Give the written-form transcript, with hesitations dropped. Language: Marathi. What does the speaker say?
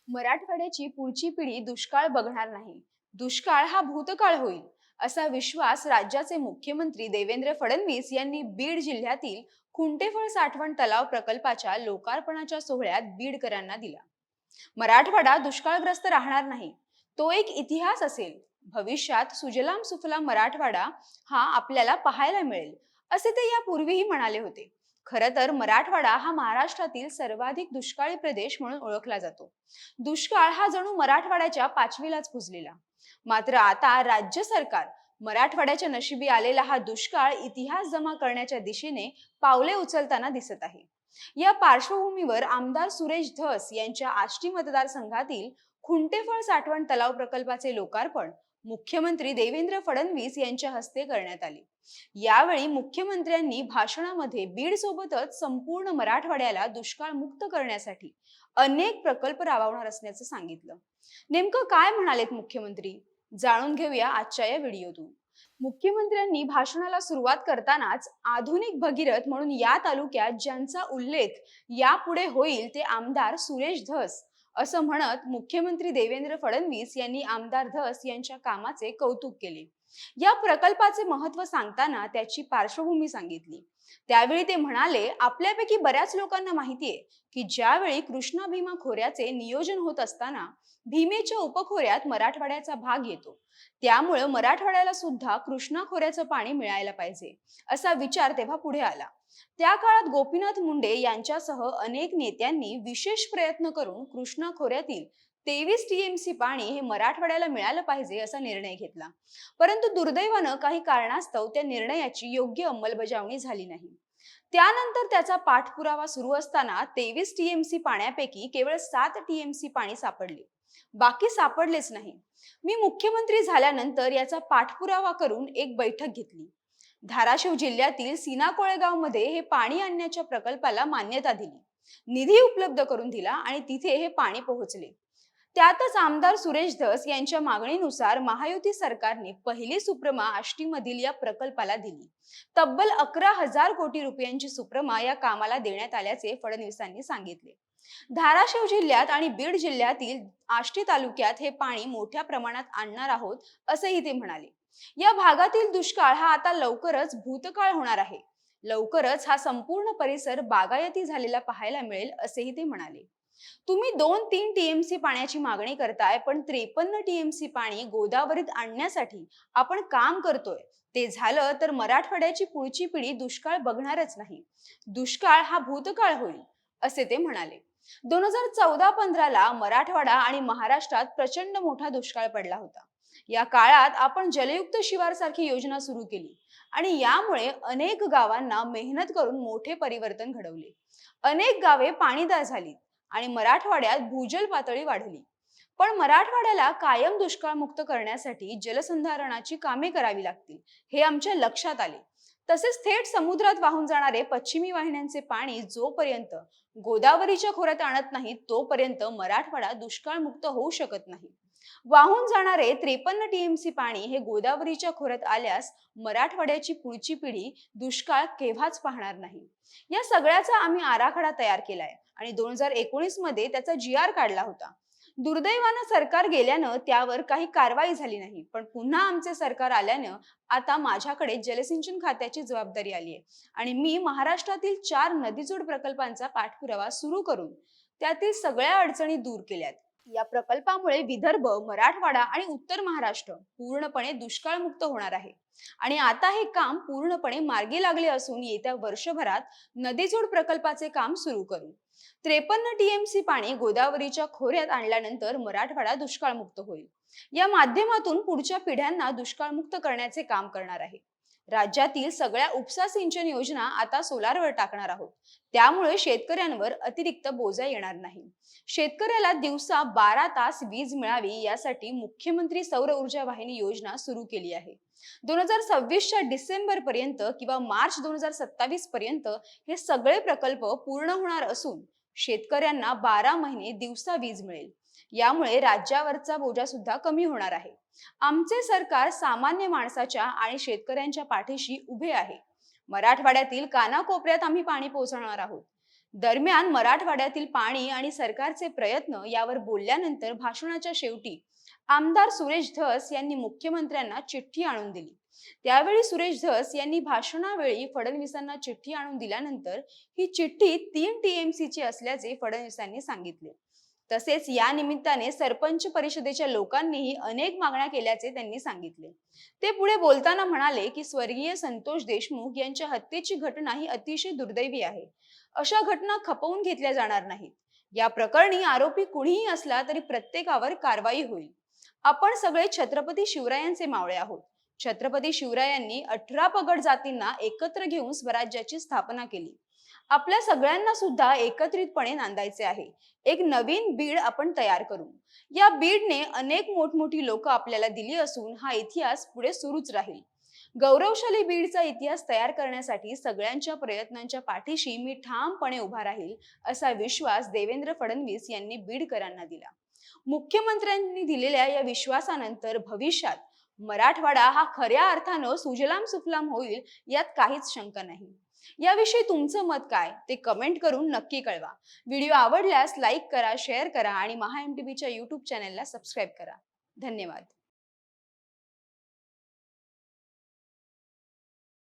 मराठवाड्याची पुढची पिढी दुष्काळ बघणार नाही. दुष्काळ हा भूतकाळ होईल, असा विश्वास राज्याचे मुख्यमंत्री देवेंद्र फडणवीस यांनी बीड जिल्ह्यातील खुंटेफळ साठवण तलाव प्रकल्पाच्या लोकार्पणाच्या सोहळ्यात बीडकरांना दिला. मराठवाडा दुष्काळग्रस्त राहणार नाही, तो एक इतिहास असेल. भविष्यात सुजलाम सुफलाम मराठवाडा हा आपल्याला पाहायला मिळेल, असे ते यापूर्वीही म्हणाले होते. खरं तर मराठवाडा हा महाराष्ट्रातील सर्वाधिक दुष्काळी प्रदेश म्हणून ओळखला जातो. दुष्काळ हा जणू मराठवाड्याच्या पाचवीलाच पुजलेला. मात्र आता राज्य सरकार मराठवाड्याच्या नशिबी आलेला हा दुष्काळ इतिहास जमा करण्याच्या दिशेने पावले उचलताना दिसत आहे. या पार्श्वभूमीवर आमदार सुरेश धस यांच्या आष्टी मतदारसंघातील खुंटेफळ साठवण तलाव प्रकल्पाचे लोकार्पण मुख्यमंत्री देवेंद्र फडणवीस यांच्या हस्ते करण्यात आले. यावेळी मुख्यमंत्र्यांनी भाषणामध्ये बीड सोबतच संपूर्ण मराठवाड्याला दुष्काळ मुक्त करण्यासाठी अनेक प्रकल्प राबवणार असल्याचं सांगितलं. नेमकं काय म्हणालेत मुख्यमंत्री, जाणून घेऊया आजच्या या व्हिडिओतून. मुख्यमंत्र्यांनी भाषणाला सुरुवात करतानाच आधुनिक भगीरथ म्हणून या तालुक्यात ज्यांचा उल्लेख यापुढे होईल ते आमदार सुरेश धस असं म्हणत मुख्यमंत्री देवेंद्र फडणवीस यांनी आमदार धस यांच्या कामाचे कौतुक केले. या प्रकल्पाचे महत्त्व सांगताना त्याची पार्श्वभूमी सांगितली. त्यावेळी ते म्हणाले, आपल्यापैकी बऱ्याच लोकांना माहिती आहे की ज्यावेळी कृष्णा भीमा खोऱ्याचे नियोजन होत असताना भीमेच्या उपखोऱ्यात मराठवाड्याचा भाग येतो. त्यामुळे मराठवाड्याला सुद्धा कृष्णा खोऱ्याचं पाणी मिळायला पाहिजे, असा विचार तेव्हा पुढे आला. त्या काळात गोपीनाथ मुंडे यांच्यासह अनेक नेत्यांनी विशेष प्रयत्न करून कृष्णा खोऱ्यातील 23 टीएमसी पाणी हे मराठवाड्याला मिळालं पाहिजे असा निर्णय घेतला. परंतु दुर्दैवानं काही कारणास्तव त्या निर्णयाची योग्य अंमलबजावणी झाली नाही. त्यानंतर त्याचा पाठपुरावा सुरू असताना 23 टीएमसी पाण्यापैकी केवळ 7 टीएमसी पाणी सापडले, बाकी सापडलेच नाही. मी मुख्यमंत्री झाल्यानंतर याचा पाठपुरावा करून एक बैठक घेतली. धाराशिव जिल्ह्यातील सीना कोळेगावमध्ये हे पाणी आणण्याच्या प्रकल्पाला मान्यता दिली, निधी उपलब्ध करून दिला आणि तिथे हे पाणी पोहोचले. त्यातच आमदार सुरेश धस यांच्या मागणीनुसार महायुती सरकारने पहिली सुप्रमा आष्टीमधील या प्रकल्पाला दिली. तब्बल 11,000 कोटी रुपयांची सुप्रमा या कामाला देण्यात आल्याचे फडणवीसांनी सांगितले. धाराशिव जिल्ह्यात आणि बीड जिल्ह्यातील आष्टी तालुक्यात हे पाणी मोठ्या प्रमाणात आणणार आहोत, असंही ते म्हणाले. या भागातील दुष्काळ हा आता लवकरच भूतकाळ होणार आहे. लवकरच हा संपूर्ण परिसर बागायती झालेला पाहायला मिळेल, असेही ते म्हणाले. तुम्ही 2-3 टीएमसी पाण्याची मागणी करताय, पण 53 टीएमसी पाणी गोदावरीत आणण्यासाठी आपण काम करतोय. ते झालं तर मराठवाड्याची पुढची पिढी दुष्काळ बघणारच नाही. दुष्काळ हा भूतकाळ होईल, असे ते म्हणाले. 2014-15 ला मराठवाडा आणि महाराष्ट्रात प्रचंड मोठा दुष्काळ पडला होता. या काळात आपण जलयुक्त शिवार सारखी योजना सुरू केली आणि यामुळे अनेक गावांना मेहनत करून मोठे परिवर्तन घडवले. अनेक गावे पाणीदार झाली आणि मराठवाड्यात भूजल पातळी वाढली. पण मराठवाड्याला कायम दुष्काळमुक्त करण्यासाठी जलसंधारणाची कामे करावी लागतील, हे आमच्या लक्षात आले. तसेच थेट समुद्रात वाहून जाणारे पश्चिमी वाहिन्यांचे पाणी जोपर्यंत गोदावरीच्या खोऱ्यात आणत नाही, तोपर्यंत मराठवाडा दुष्काळमुक्त होऊ शकत नाही. वाहून जाणारे 53 टीएमसी पाणी हे गोदावरीच्या खोऱ्यात आल्यास मराठवाड्याची पुढची पिढी दुष्काळ केव्हाच पाहणार नाही. या सगळ्याचा आम्ही आराखडा तयार केलाय आणि 2019 मध्ये त्याचा GR काढला होता. दुर्दैवानं सरकार गेल्यानं त्यावर काही कारवाई झाली नाही. पण पुन्हा आमचे सरकार आल्यानं आता माझ्याकडे जलसिंचन खात्याची जबाबदारी आली आहे आणि मी महाराष्ट्रातील 4 नदीजोड प्रकल्पांचा पाठपुरावा सुरू करून त्यातील सगळ्या अडचणी दूर केल्यात. या प्रकल्पामुळे विदर्भ, मराठवाडा आणि उत्तर महाराष्ट्र पूर्णपणे दुष्काळमुक्त होणार आहे आणि आता हे काम पूर्णपणे मार्गी लागले असून येत्या वर्षभरात नदीजोड प्रकल्पाचे काम सुरू करू. 53 टीएमसी पाणी गोदावरीच्या खोऱ्यात आणल्यानंतर मराठवाडा दुष्काळमुक्त होईल. या माध्यमातून पुढच्या पिढ्यांना दुष्काळमुक्त करण्याचे काम करणार आहे. राज्यातील सगळ्या उपसा सिंचन योजना आता सोलारवर टाकणार आहोत. त्यामुळे शेतकऱ्यांवर अतिरिक्त बोजा येणार नाही. शेतकऱ्याला दिवसा 12 तास वीज मिळावी यासाठी मुख्यमंत्री सौर ऊर्जा वाहिनी योजना सुरू केली आहे. 2026च्या डिसेंबर पर्यंत किंवा मार्च 2027 पर्यंत हे सगळे प्रकल्प पूर्ण होणार असून शेतकऱ्यांना 12 महिने दिवसा वीज मिळेल. यामुळे राज्यावरचा बोजा सुद्धा कमी होणार आहे. आमचे सरकार सामान्य माणसाच्या आणि शेतकऱ्यांच्या पाठीशी उभे आहे. मराठवाड्यातील कानाकोपऱ्यात आम्ही पाणी पोहोचवणार आहोत. दरम्यान मराठवाड्यातील पाणी आणि सरकारचे प्रयत्न यावर बोलल्यानंतर भाषणाच्या शेवटी आमदार सुरेश धस यांनी मुख्यमंत्र्यांना चिठ्ठी आणून दिली. त्यावेळी सुरेश धस यांनी भाषणावेळी फडणवीसांना चिठ्ठी आणून दिल्यानंतर ही चिठ्ठी 3 TMC ची असल्याचे फडणवीसांनी सांगितले. तसेच या निमित्ताने सरपंच परिषदेच्या लोकांनीही अनेक मागण्या केल्याचे त्यांनी सांगितले. ते पुढे बोलताना म्हणाले की स्वर्गीय संतोष देशमुख यांच्या हत्येची घटना ही अतिशय दुर्दैवी आहे. अशा घटना खपवून घेतल्या जाणार नाहीत. या प्रकरणी आरोपी कुणीही असला तरी प्रत्येकावर कारवाई होईल. आपण सगळे छत्रपती शिवरायांचे मावळे आहोत. छत्रपती शिवरायांनी 18 पगड जातींना एकत्र घेऊन स्वराज्याची स्थापना केली. आपल्या सगळ्यांना सुद्धा एकत्रितपणे नांदायचे आहे. एक नवीन बीड आपण तयार करू. या बीडने अनेक मोठमोठी लोक आपल्याला दिली असून हा इतिहास पुढे सुरूच राहील. गौरवशाली बीडचा इतिहास तयार करण्यासाठी सगळ्यांच्या प्रयत्नांच्या पाठीशी मी ठामपणे उभा राहील, असा विश्वास देवेंद्र फडणवीस यांनी बीडकरांना दिला. मुख्यमंत्र्यांनी दिलेल्या या विश्वासानंतर भविष्यात मराठवाडा हा खऱ्या अर्थानं सुजलाम सुफलाम होईल, यात काहीच शंका नाही. याविषयी तुमचं मत काय ते कमेंट करून नक्की कळवा. व्हिडिओ आवडल्यास लाईक करा, शेअर करा आणि महा MTVच्या YouTube चॅनलला सबस्क्राईब करा. धन्यवाद.